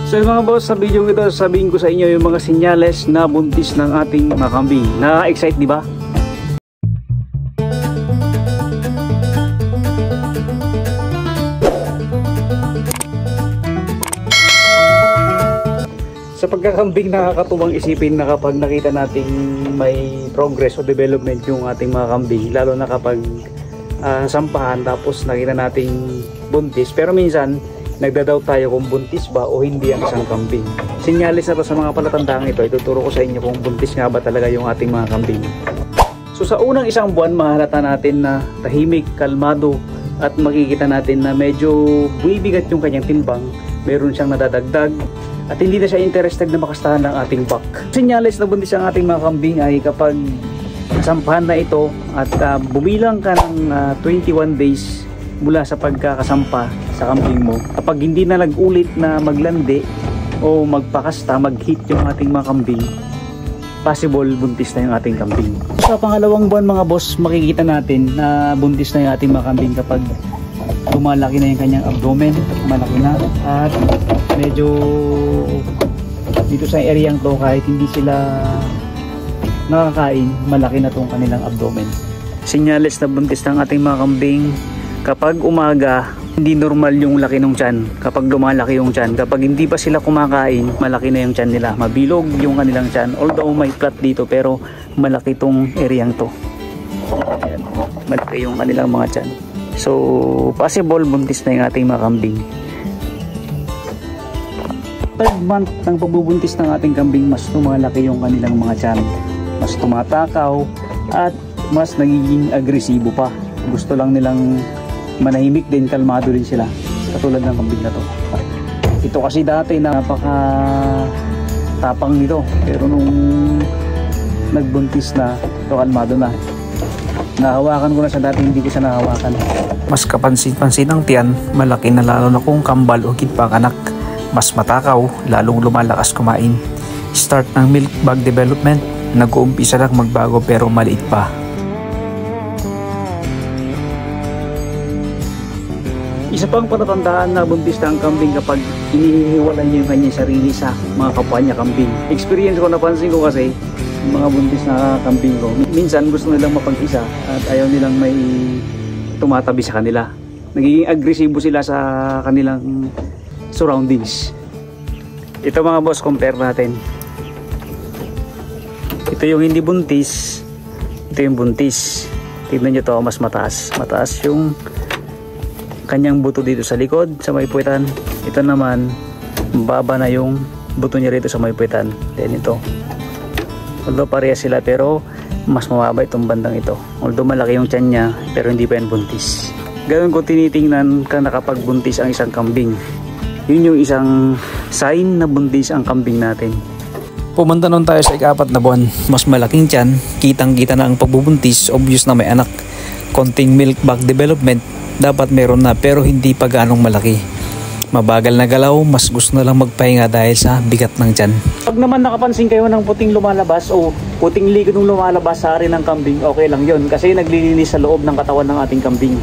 So mga boss, sa video ito sabihin ko sa inyo yung mga senyales na buntis ng ating mga kambing. Na-excite di ba? Sa pagkakambing, nakakatuwang isipin na kapag nakita nating may progress o development yung ating mga kambing, lalo na kapag sampahan tapos nakita nating buntis, pero minsan nagdadoubt tayo kung buntis ba o hindi ang isang kambing. Sinyalis na to sa mga palatandaan ito, ituturo ko sa inyo kung buntis nga ba talaga yung ating mga kambing. So sa unang isang buwan, mahalata natin na tahimik, kalmado, at makikita natin na medyo bumibigat yung kanyang timbang, meron siyang nadadagdag, at hindi na siya interested na makastahan ng ating buck. Sinyalis na buntis ang ating mga kambing ay kapag sampahan na ito at bumilang ka ng 21 days mula sa pagkakasampa sa kambing mo. Kapag hindi na nag-ulit na maglandi o magpakasta, mag-hit yung ating mga kambing, possible buntis na yung ating kambing. Sa pangalawang buwan mga boss, makikita natin na buntis na yung ating mga kambing kapag lumalaki na yung kanyang abdomen, malaki na, at medyo dito sa areang to, kahit hindi sila nakakain, malaki na tong kanilang abdomen. Senyales na buntis ng ating mga kambing, kapag umaga, hindi normal yung laki ng tiyan. Kapag lumalaki yung tiyan, kapag hindi pa sila kumakain, malaki na yung tiyan nila. Mabilog yung kanilang tiyan. Although may flat dito, pero malaki tong areang to. Ayan, malaki yung kanilang mga tiyan. So, possible buntis na yung ating mga kambing. Third month ng pagbubuntis ng ating kambing, mas lumalaki yung kanilang mga tiyan. Mas tumatakaw at mas nagiging agresibo pa. Gusto lang nilang manahimik din, kalmado din sila, katulad ng kambing na to. Ito kasi dati napaka tapang nito, pero nung nagbuntis na ito, kalmado na. Nahawakan ko na siya, dati hindi ko siya nahawakan. Mas kapansin-pansin ang tiyan, malaki na, lalo na kung kambal o kitpakanak. Mas matakaw, lalong lumalakas kumain. Start ng milk bag development, nag-uumpisa lang magbago pero maliit pa. Isa pang patatandaan na buntis na ang kambing kapag inihiwalan niya yung kanyang sarili sa mga kapwa niya kambing. Experience ko, napansin ko kasi mga buntis na kambing ko, minsan gusto nilang mapag-isa at ayaw nilang may tumatabi sa kanila. Nagiging agresibo sila sa kanilang surroundings. Ito mga boss, compare natin. Ito yung hindi buntis, ito yung buntis. Tignan nyo to, mas mataas. Mataas yung kanyang buto dito sa likod, sa may puwetan. Ito naman, baba na yung buto niya rito sa may puwetan. Then ito, although pareha sila, pero mas mababa itong bandang ito. Although malaki yung tiyan niya, pero hindi pa yan buntis. Ganun ko tinitingnan ka nakapagbuntis ang isang kambing. Yun yung isang sign na buntis ang kambing natin. Pumunta nun tayo sa ika-4 na buwan. Mas malaking tiyan, kitang-kita na ang pagbubuntis, obvious na may anak. Konting milk bag development, dapat meron na, pero hindi pa ganong malaki. Mabagal na galaw, mas gusto na lang magpahinga dahil sa bigat ng tiyan. Pag naman nakapansin kayo ng puting lumalabas o puting likod ng lumalabas sa arin ng kambing, okay lang yun kasi naglilinis sa loob ng katawan ng ating kambing.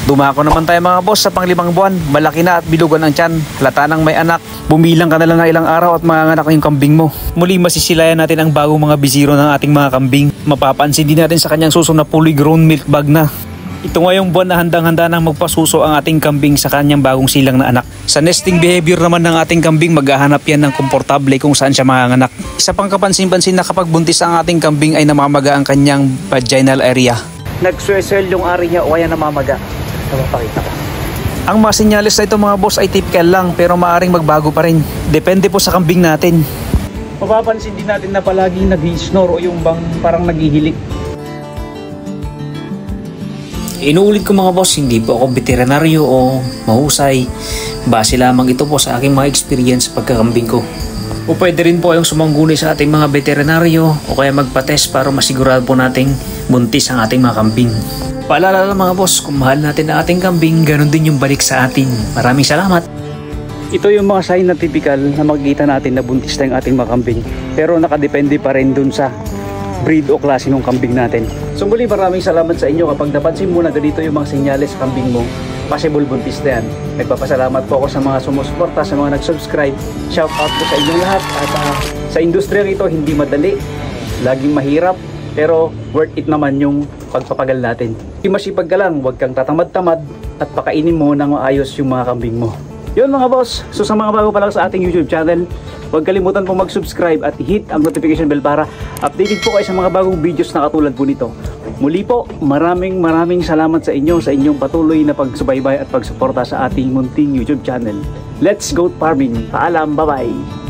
Dumako naman tayo mga boss sa pang-5 buwan. Malaki na at bilugan ang tiyan. Halata nang may anak. Bumilang ka na lang ng ilang araw at manganganak yung kambing mo. Muli masisilayan natin ang bagong mga bisiro ng ating mga kambing. Mapapansin din natin sa kanyang suso na fully grown milk bag na. Ito ngayong buwan na handang-handa nang magpasuso ang ating kambing sa kanyang bagong silang na anak. Sa nesting behavior naman ng ating kambing, maghahanap yan ng komportable kung saan siya manganganak. Isa pang kapansin-pansin na kapag buntis ang ating kambing ay namamaga ang kanyang vaginal area. Nagswesel yung ari niya o kaya namamaga. Napapakita ko. Ang mga senyales na ito mga boss ay typical lang, pero maaaring magbago pa rin. Depende po sa kambing natin. Mapapansin din natin na palaging nag-snore o yung bang parang naghihilik. Inuulit ko mga boss, hindi po ako veterinaryo o mahusay. Base lamang ito po sa aking mga experience pagkakambing ko. O pwede rin po yung sumangguni sa ating mga veterinaryo o kaya magpa-test para masigurado po nating buntis ang ating mga kambing. Paalala lang mga boss, kung mahal natin ang ating kambing, ganun din yung balik sa atin. Maraming salamat. Ito yung mga sign na typical na makikita natin na buntis na yung ating mga kambing. Pero nakadepende pa rin dun sa breed o klase ng kambing natin. So muli, maraming salamat sa inyo kapag napansin mo na ganito yung mga senyales sa kambing mo. possible buntis na yan. Nagpapasalamat po ako sa mga sumusuporta, sa mga nag-subscribe. Shout out po sa inyong lahat. At sa industriya ito, hindi madali, laging mahirap, pero worth it naman yung pagpapagal natin. Masipag ka lang, huwag kang tatamad-tamad at pakainin mo ng maayos yung mga kambing mo. Yun mga boss, so sa mga bago pa lang sa ating YouTube channel, huwag kalimutan po mag-subscribe at hit ang notification bell para updated po kayo sa mga bagong videos na katulad po nito. Muli po, maraming salamat sa inyo sa inyong patuloy na pagsubaybay at pagsuporta sa ating munting YouTube channel. Let's go farming! Paalam, bye-bye!